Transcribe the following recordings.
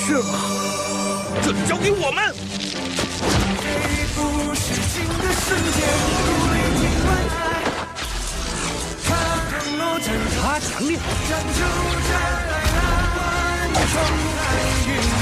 是吗？这里交给我们。这不是情的世界，不已经关爱。他强烈，站出站来了，冲爱云海。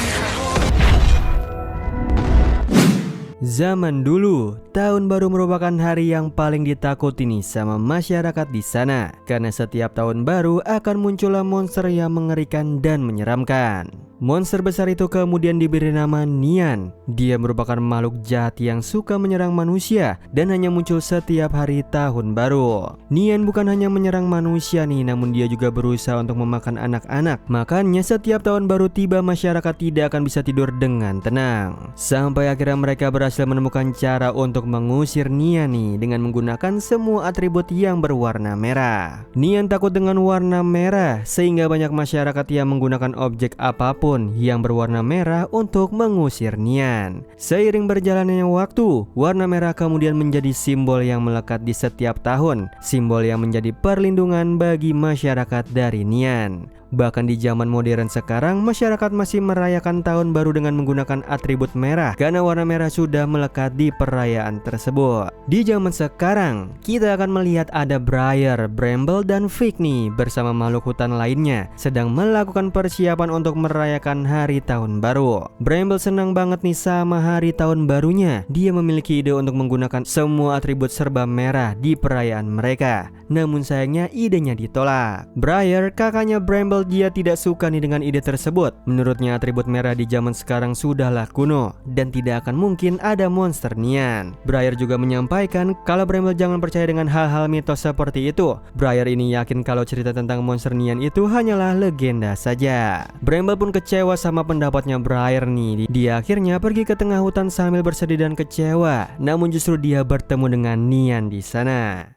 Zaman dulu, tahun baru merupakan hari yang paling ditakuti nih sama masyarakat di sana. Karena setiap tahun baru akan muncullah monster yang mengerikan dan menyeramkan. Monster besar itu kemudian diberi nama Nian. Dia merupakan makhluk jahat yang suka menyerang manusia dan hanya muncul setiap hari tahun baru. Nian bukan hanya menyerang manusia nih, namun dia juga berusaha untuk memakan anak-anak. Makanya setiap tahun baru tiba, masyarakat tidak akan bisa tidur dengan tenang. Sampai akhirnya mereka berhasil menemukan cara untuk mengusir Nian nih dengan menggunakan semua atribut yang berwarna merah. Nian takut dengan warna merah sehingga banyak masyarakat yang menggunakan objek apapun yang berwarna merah untuk mengusir Nian. Seiring berjalannya waktu, warna merah kemudian menjadi simbol yang melekat di setiap tahun, simbol yang menjadi perlindungan bagi masyarakat dari Nian. Bahkan di zaman modern sekarang, masyarakat masih merayakan tahun baru dengan menggunakan atribut merah karena warna merah sudah melekat di perayaan tersebut. Di zaman sekarang, kita akan melihat ada Briar, Bramble, dan Fig nih bersama makhluk hutan lainnya sedang melakukan persiapan untuk merayakan hari tahun baru. Bramble senang banget nih sama hari tahun barunya. Dia memiliki ide untuk menggunakan semua atribut serba merah di perayaan mereka. Namun sayangnya idenya ditolak. Briar, kakaknya Bramble, dia tidak suka nih dengan ide tersebut. Menurutnya atribut merah di zaman sekarang sudahlah kuno dan tidak akan mungkin ada monster Nian. Briar juga menyampaikan kalau Bramble jangan percaya dengan hal-hal mitos seperti itu. Briar ini yakin kalau cerita tentang monster Nian itu hanyalah legenda saja. Bramble pun kecewa sama pendapatnya Briar nih. Dia akhirnya pergi ke tengah hutan sambil bersedih dan kecewa. Namun justru dia bertemu dengan Nian di sana.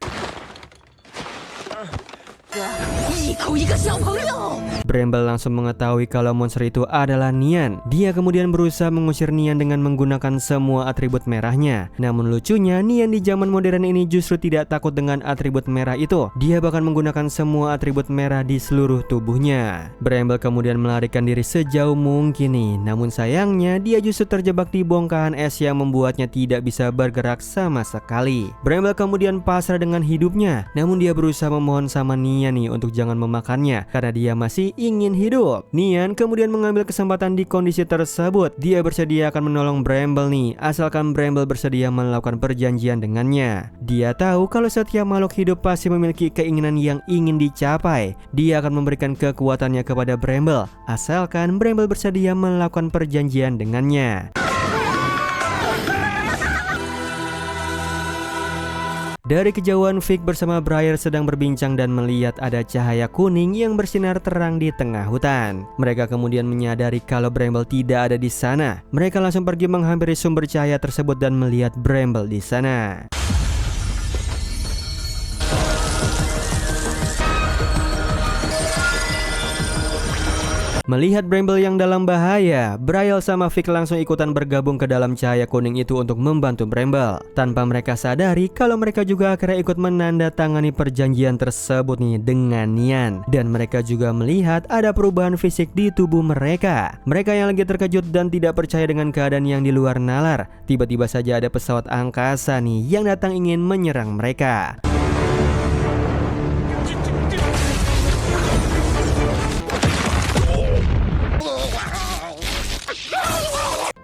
Bramble langsung mengetahui kalau monster itu adalah Nian. Dia kemudian berusaha mengusir Nian dengan menggunakan semua atribut merahnya. Namun lucunya, Nian di zaman modern ini justru tidak takut dengan atribut merah itu. Dia bahkan menggunakan semua atribut merah di seluruh tubuhnya. Bramble kemudian melarikan diri sejauh mungkin nih. Namun sayangnya, dia justru terjebak di bongkahan es yang membuatnya tidak bisa bergerak sama sekali. Bramble kemudian pasrah dengan hidupnya. Namun dia berusaha memohon sama Nian nih untuk jangan memakannya karena dia masih ingin hidup. Nian kemudian mengambil kesempatan di kondisi tersebut. Dia bersedia akan menolong Bramble nih, asalkan Bramble bersedia melakukan perjanjian dengannya. Dia tahu kalau setiap makhluk hidup pasti memiliki keinginan yang ingin dicapai. Dia akan memberikan kekuatannya kepada Bramble, asalkan Bramble bersedia melakukan perjanjian dengannya. Dari kejauhan, Fig bersama Briar sedang berbincang dan melihat ada cahaya kuning yang bersinar terang di tengah hutan. Mereka kemudian menyadari kalau Bramble tidak ada di sana. Mereka langsung pergi menghampiri sumber cahaya tersebut dan melihat Bramble di sana. Melihat Bramble yang dalam bahaya, Briar sama Fig langsung ikutan bergabung ke dalam cahaya kuning itu untuk membantu Bramble. Tanpa mereka sadari kalau mereka juga akhirnya ikut menandatangani perjanjian tersebut nih dengan Nian. Dan mereka juga melihat ada perubahan fisik di tubuh mereka. Mereka yang lagi terkejut dan tidak percaya dengan keadaan yang di luar nalar. Tiba-tiba saja ada pesawat angkasa nih yang datang ingin menyerang mereka.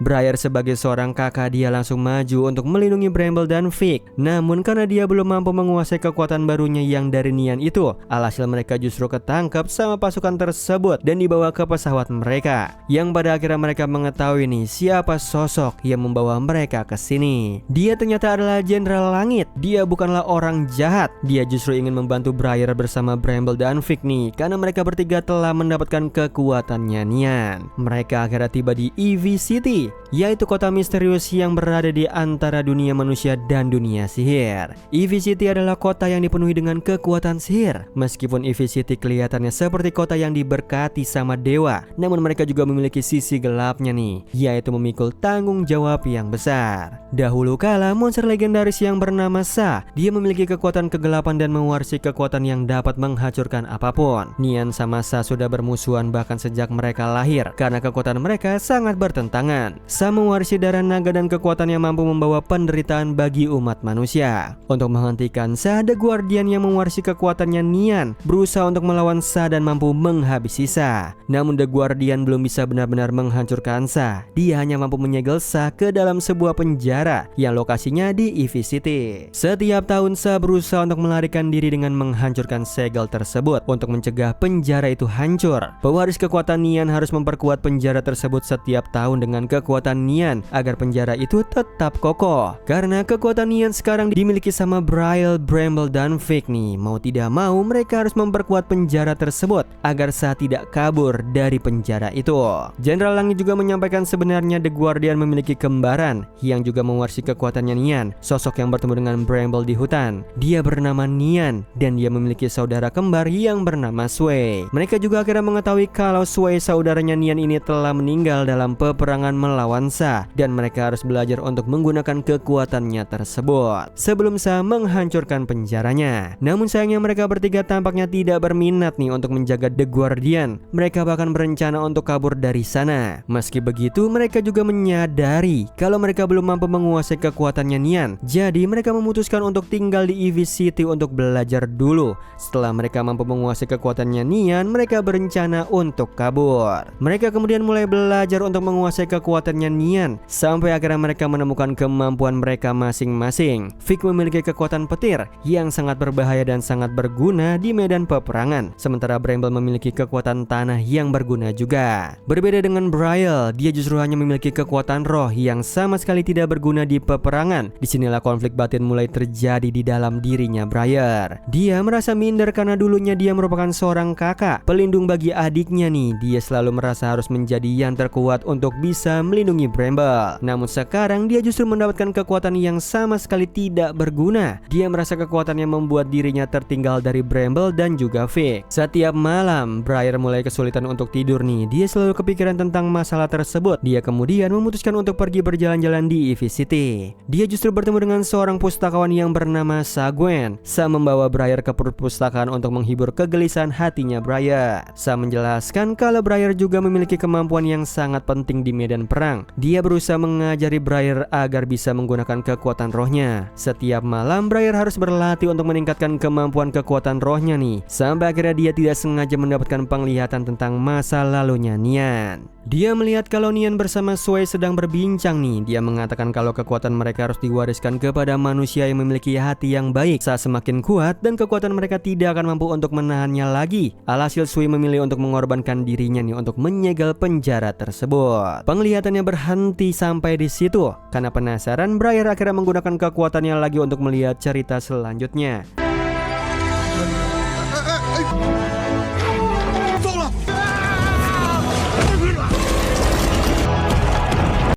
Briar sebagai seorang kakak, dia langsung maju untuk melindungi Bramble dan Fig. Namun karena dia belum mampu menguasai kekuatan barunya yang dari Nian itu, alhasil mereka justru ketangkep sama pasukan tersebut dan dibawa ke pesawat mereka. Yang pada akhirnya mereka mengetahui nih siapa sosok yang membawa mereka ke sini. Dia ternyata adalah Jenderal Langit. Dia bukanlah orang jahat. Dia justru ingin membantu Briar bersama Bramble dan Fig nih, karena mereka bertiga telah mendapatkan kekuatannya Nian. Mereka akhirnya tiba di EV City. yaitu kota misterius yang berada di antara dunia manusia dan dunia sihir. Ivy City adalah kota yang dipenuhi dengan kekuatan sihir. Meskipun Ivy City kelihatannya seperti kota yang diberkati sama dewa, namun mereka juga memiliki sisi gelapnya nih, yaitu memikul tanggung jawab yang besar. Dahulu kala, monster legendaris yang bernama Sa, dia memiliki kekuatan kegelapan dan mewarisi kekuatan yang dapat menghancurkan apapun. Nian sama Sa sudah bermusuhan bahkan sejak mereka lahir karena kekuatan mereka sangat bertentangan. Sa mewarisi darah naga dan kekuatan yang mampu membawa penderitaan bagi umat manusia. Untuk menghentikan Sa, The Guardian yang mewarisi kekuatannya Nian berusaha untuk melawan Sa dan mampu menghabisi Sa. Namun The Guardian belum bisa benar-benar menghancurkan Sa. Dia hanya mampu menyegel Sa ke dalam sebuah penjara yang lokasinya di Ivy City. Setiap tahun Sa berusaha untuk melarikan diri dengan menghancurkan segel tersebut untuk mencegah penjara itu hancur. Pewaris kekuatan Nian harus memperkuat penjara tersebut setiap tahun dengan kekuatan Nian agar penjara itu tetap kokoh. Karena kekuatan Nian sekarang dimiliki sama Brielle, Bramble, dan Vic nih, mau tidak mau mereka harus memperkuat penjara tersebut agar Sa tidak kabur dari penjara itu. Jenderal Langit juga menyampaikan sebenarnya The Guardian memiliki kembaran yang juga mewarisi kekuatannya Nian, sosok yang bertemu dengan Bramble di hutan. Dia bernama Nian dan dia memiliki saudara kembar yang bernama Sui. Mereka juga akhirnya mengetahui kalau Sui, saudaranya Nian ini, telah meninggal dalam peperangan melawan Sa dan mereka harus belajar untuk menggunakan kekuatannya tersebut sebelum Sa menghancurkan penjaranya. Namun sayangnya mereka bertiga tampaknya tidak berminat nih untuk menjaga The Guardian. Mereka bahkan berencana untuk kabur dari sana. Meski begitu, mereka juga menyadari kalau mereka belum mampu menguasai kekuatannya Nian. Jadi mereka memutuskan untuk tinggal di Ivy City untuk belajar dulu. Setelah mereka mampu menguasai kekuatannya Nian, mereka berencana untuk kabur. Mereka kemudian mulai belajar untuk menguasai kekuatannya Nian sampai akhirnya mereka menemukan kemampuan mereka masing-masing. Vic memiliki kekuatan petir yang sangat berbahaya dan sangat berguna di medan peperangan, sementara Bramble memiliki kekuatan tanah yang berguna juga. Berbeda dengan Brielle, dia justru hanya memiliki kekuatan roh yang sama sekali tidak berguna di peperangan. Disinilah konflik batin mulai terjadi di dalam dirinya Briar. Dia merasa minder karena dulunya dia merupakan seorang kakak pelindung bagi adiknya nih. Dia selalu merasa harus menjadi yang terkuat untuk bisa melindungi Bramble. Namun sekarang dia justru mendapatkan kekuatan yang sama sekali tidak berguna. Dia merasa kekuatannya membuat dirinya tertinggal dari Bramble dan juga Vic. Setiap malam Briar mulai kesulitan untuk tidur nih. Dia selalu kepikiran tentang masalah tersebut. Dia kemudian memutuskan untuk pergi berjalan-jalan di Ivy City. Dia justru bertemu dengan seorang pustakawan yang bernama Sa Gwen. Sa membawa Briar ke perpustakaan untuk menghibur kegelisahan hatinya Briar. Sa menjelaskan kalau Briar juga memiliki kemampuan yang sangat penting di medan perang. Dia berusaha mengajari Briar agar bisa menggunakan kekuatan rohnya. Setiap malam Briar harus berlatih untuk meningkatkan kemampuan kekuatan rohnya nih, sampai akhirnya dia tidak sengaja mendapatkan penglihatan tentang masa lalunya Nian. Dia melihat kalau Nian bersama Sui sedang berbincang nih. Dia mengatakan kalau kekuatan mereka harus diwariskan kepada manusia yang memiliki hati yang baik. Saat semakin kuat dan kekuatan mereka tidak akan mampu untuk menahannya lagi. Alhasil Sui memilih untuk mengorbankan dirinya nih untuk menyegel penjara tersebut. Penglihatannya berhenti sampai di situ. Karena penasaran, Briar akhirnya menggunakan kekuatannya lagi untuk melihat cerita selanjutnya.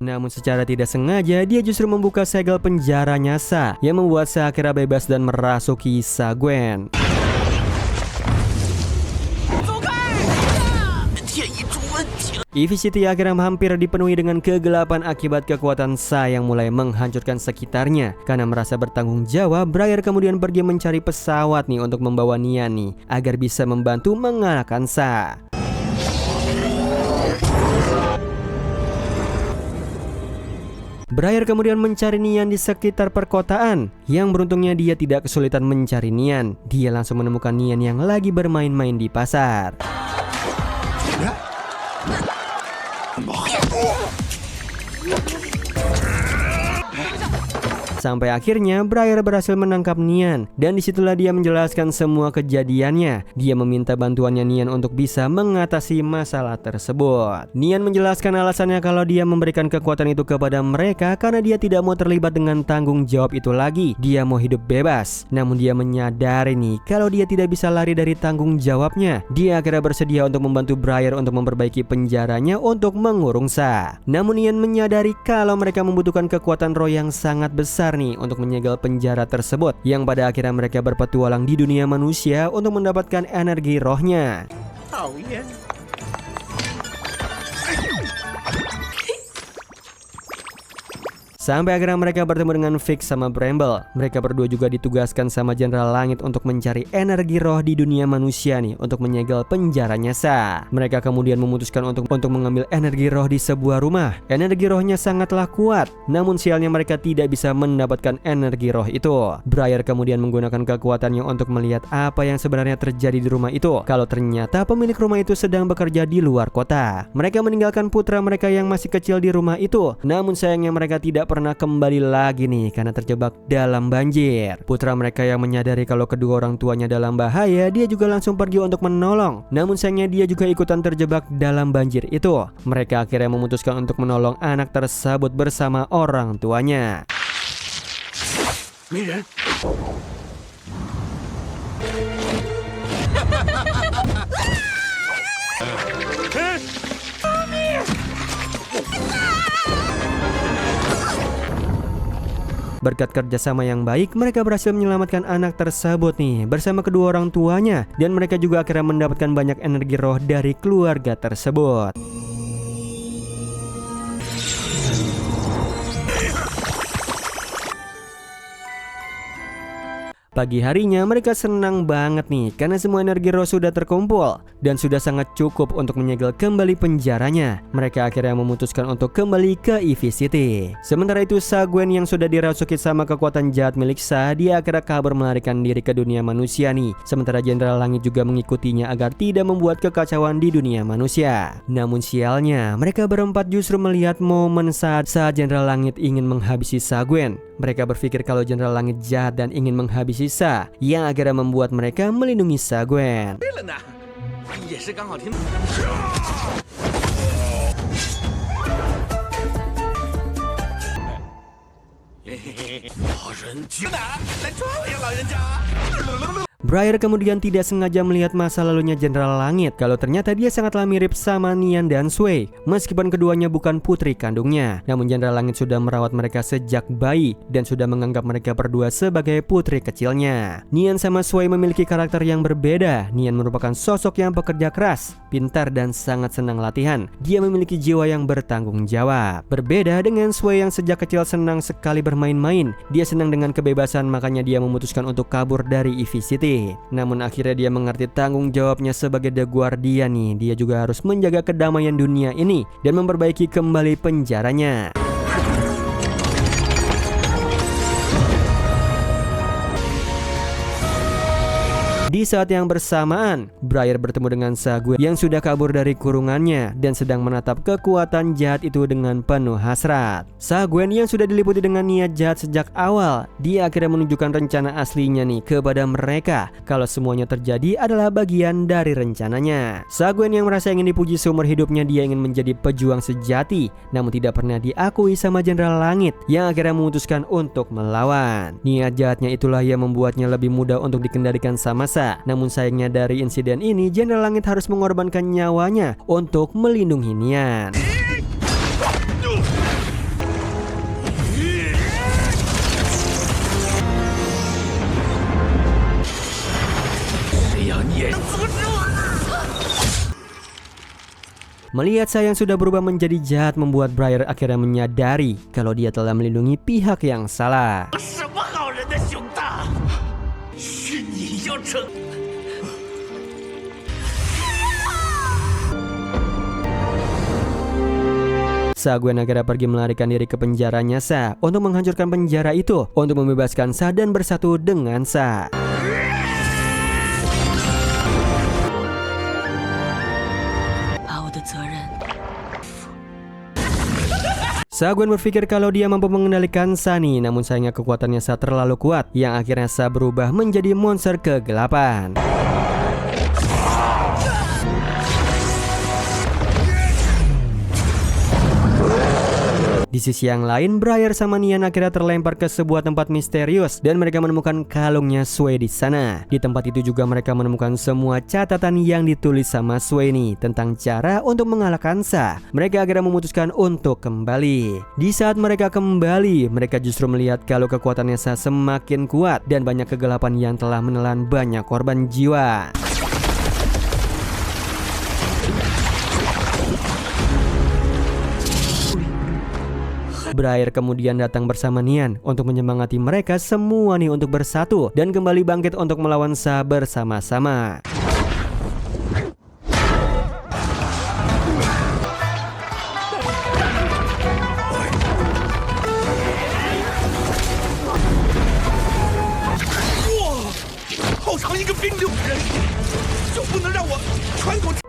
Namun secara tidak sengaja dia justru membuka segel penjaranya Sa, yang membuat Sa akhirnya bebas dan merasuki Sa Gwen. Ivy City akhirnya hampir dipenuhi dengan kegelapan akibat kekuatan Sa yang mulai menghancurkan sekitarnya. Karena merasa bertanggung jawab, Briar kemudian pergi mencari pesawat nih untuk membawa Nian nih agar bisa membantu mengalahkan Sa. Briar kemudian mencari Nian di sekitar perkotaan. Yang beruntungnya dia tidak kesulitan mencari Nian. Dia langsung menemukan Nian yang lagi bermain-main di pasar. Sampai akhirnya Briar berhasil menangkap Nian, dan disitulah dia menjelaskan semua kejadiannya. Dia meminta bantuannya Nian untuk bisa mengatasi masalah tersebut. Nian menjelaskan alasannya kalau dia memberikan kekuatan itu kepada mereka karena dia tidak mau terlibat dengan tanggung jawab itu lagi. Dia mau hidup bebas. Namun dia menyadari nih kalau dia tidak bisa lari dari tanggung jawabnya. Dia akhirnya bersedia untuk membantu Briar untuk memperbaiki penjaranya untuk mengurung Sa. Namun Nian menyadari kalau mereka membutuhkan kekuatan roh yang sangat besar nih untuk menyegel penjara tersebut, yang pada akhirnya mereka berpetualang di dunia manusia untuk mendapatkan energi rohnya. Sampai akhirnya mereka bertemu dengan Fix sama Bramble. Mereka berdua juga ditugaskan sama Jenderal Langit untuk mencari energi roh di dunia manusia nih, untuk menyegel penjaranya Sa. Mereka kemudian memutuskan untuk mengambil energi roh di sebuah rumah. Energi rohnya sangatlah kuat, namun sialnya mereka tidak bisa mendapatkan energi roh itu. Briar kemudian menggunakan kekuatannya untuk melihat apa yang sebenarnya terjadi di rumah itu. Kalau ternyata pemilik rumah itu sedang bekerja di luar kota. Mereka meninggalkan putra mereka yang masih kecil di rumah itu. Namun sayangnya mereka tidak pernah kembali lagi nih karena terjebak dalam banjir. Putra mereka yang menyadari kalau kedua orang tuanya dalam bahaya, dia juga langsung pergi untuk menolong. Namun sayangnya dia juga ikutan terjebak dalam banjir itu. Mereka akhirnya memutuskan untuk menolong anak tersebut bersama orang tuanya. 没人。 Berkat kerjasama yang baik, mereka berhasil menyelamatkan anak tersebut nih bersama kedua orang tuanya, dan mereka juga akhirnya mendapatkan banyak energi roh dari keluarga tersebut. Pagi harinya mereka senang banget nih karena semua energi roh sudah terkumpul dan sudah sangat cukup untuk menyegel kembali penjaranya. Mereka akhirnya memutuskan untuk kembali ke EV City. Sementara itu Sa Gwen yang sudah dirasuki sama kekuatan jahat milik Sa, dia akhirnya kabur melarikan diri ke dunia manusia nih. Sementara Jenderal Langit juga mengikutinya agar tidak membuat kekacauan di dunia manusia. Namun sialnya, mereka berempat justru melihat momen saat Jenderal Langit ingin menghabisi Sa Gwen. Mereka berpikir kalau Jenderal Langit jahat dan ingin menghabisi Sa, yang akhirnya membuat mereka melindungi Sa Gwen. 对了呢，也是刚好听。老人去哪？来抓我呀，老人家！ Briar kemudian tidak sengaja melihat masa lalunya Jenderal Langit kalau ternyata dia sangatlah mirip sama Nian dan Sui. Meskipun keduanya bukan putri kandungnya, namun Jenderal Langit sudah merawat mereka sejak bayi dan sudah menganggap mereka berdua sebagai putri kecilnya. Nian sama Sui memiliki karakter yang berbeda. Nian merupakan sosok yang pekerja keras, pintar dan sangat senang latihan. Dia memiliki jiwa yang bertanggung jawab. Berbeda dengan Sui yang sejak kecil senang sekali bermain-main. Dia senang dengan kebebasan, makanya dia memutuskan untuk kabur dari EV City. Namun akhirnya dia mengerti tanggung jawabnya sebagai The Guardian nih. Dia juga harus menjaga kedamaian dunia ini dan memperbaiki kembali penjaranya. Di saat yang bersamaan, Briar bertemu dengan Sa Gwen yang sudah kabur dari kurungannya dan sedang menatap kekuatan jahat itu dengan penuh hasrat. Sa Gwen yang sudah diliputi dengan niat jahat sejak awal, dia akhirnya menunjukkan rencana aslinya nih kepada mereka kalau semuanya terjadi adalah bagian dari rencananya. Sa Gwen yang merasa ingin dipuji seumur hidupnya, dia ingin menjadi pejuang sejati, namun tidak pernah diakui sama Jenderal Langit yang akhirnya memutuskan untuk melawan. Niat jahatnya itulah yang membuatnya lebih mudah untuk dikendalikan sama Sa. Namun sayangnya dari insiden ini, Jenderal Langit harus mengorbankan nyawanya untuk melindungi Nian. Melihat Sa yang sudah berubah menjadi jahat membuat Briar akhirnya menyadari kalau dia telah melindungi pihak yang salah. 什么好人的熊大？是你要成。 Sa Gwen akhirnya pergi melarikan diri ke penjaranya Sa untuk menghancurkan penjara itu untuk membebaskan Sa dan bersatu dengan Sa. Sa-Gwen berpikir kalau dia mampu mengendalikan Sunny, namun sayangnya kekuatannya Sa terlalu kuat yang akhirnya Sa berubah menjadi monster kegelapan. Di sisi yang lain, Briar sama Nian akhirnya terlempar ke sebuah tempat misterius dan mereka menemukan kalungnya Sui di sana. Di tempat itu juga mereka menemukan semua catatan yang ditulis sama Sui ini tentang cara untuk mengalahkan Sa. Mereka akhirnya memutuskan untuk kembali. Di saat mereka kembali, mereka justru melihat kalau kekuatannya Sa semakin kuat dan banyak kegelapan yang telah menelan banyak korban jiwa. Briar kemudian datang bersama Nian untuk menyemangati mereka semua nih untuk bersatu dan kembali bangkit untuk melawan Sa bersama-sama.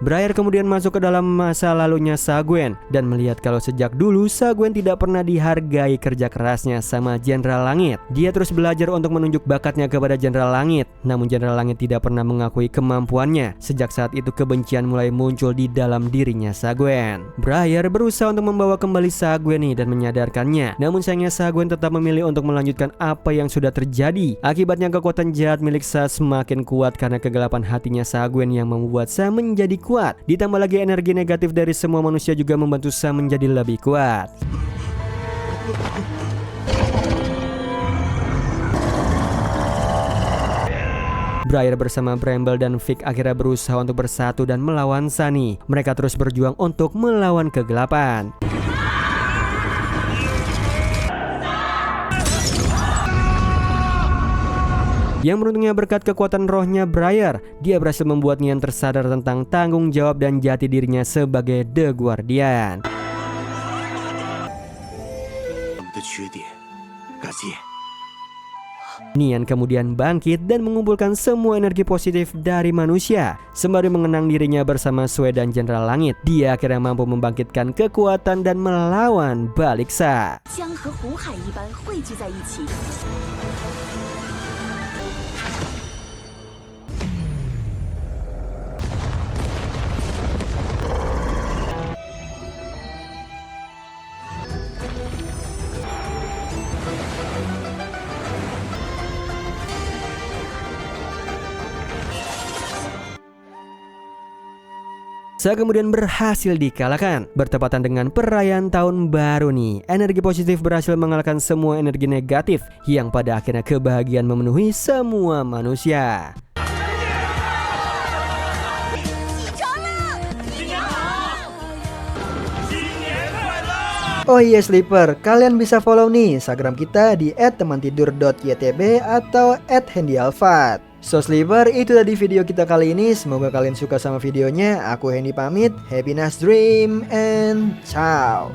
Briar kemudian masuk ke dalam masa lalunya Sa-Gwen dan melihat kalau sejak dulu Sa-Gwen tidak pernah dihargai kerja kerasnya sama Jenderal Langit. Dia terus belajar untuk menunjuk bakatnya kepada Jenderal Langit, namun Jenderal Langit tidak pernah mengakui kemampuannya. Sejak saat itu kebencian mulai muncul di dalam dirinya Sa-Gwen. Briar berusaha untuk membawa kembali Sa-Gwen nih dan menyadarkannya, namun sayangnya Sa-Gwen tetap memilih untuk melanjutkan apa yang sudah terjadi. Akibatnya kekuatan jahat milik Sa semakin kuat karena kegelapan hatinya Sa-Gwen yang membuat Sa menjadi kuat. Ditambah lagi energi negatif dari semua manusia juga membantu Sa menjadi lebih kuat. Briar bersama Bramble dan Vic akhirnya berusaha untuk bersatu dan melawan Sunny. Mereka terus berjuang untuk melawan kegelapan. Yang beruntungnya berkat kekuatan rohnya Briar, dia berhasil membuat Nian tersadar tentang tanggung jawab dan jati dirinya sebagai The Guardian. Nian kemudian bangkit dan mengumpulkan semua energi positif dari manusia. Sembari mengenang dirinya bersama Sui dan Jenderal Langit, dia akhirnya mampu membangkitkan kekuatan dan melawan balik Sa. Sa kemudian berhasil dikalahkan. Bertepatan dengan perayaan tahun baru nih, energi positif berhasil mengalahkan semua energi negatif yang pada akhirnya kebahagiaan memenuhi semua manusia. Oh iya Sleeper, kalian bisa follow nih Instagram kita di @temantidur.ytb atau @handyalfat. So Sleeper, itu tadi video kita kali ini. Semoga kalian suka sama videonya. Aku Hendy pamit. Happy nice dream and ciao.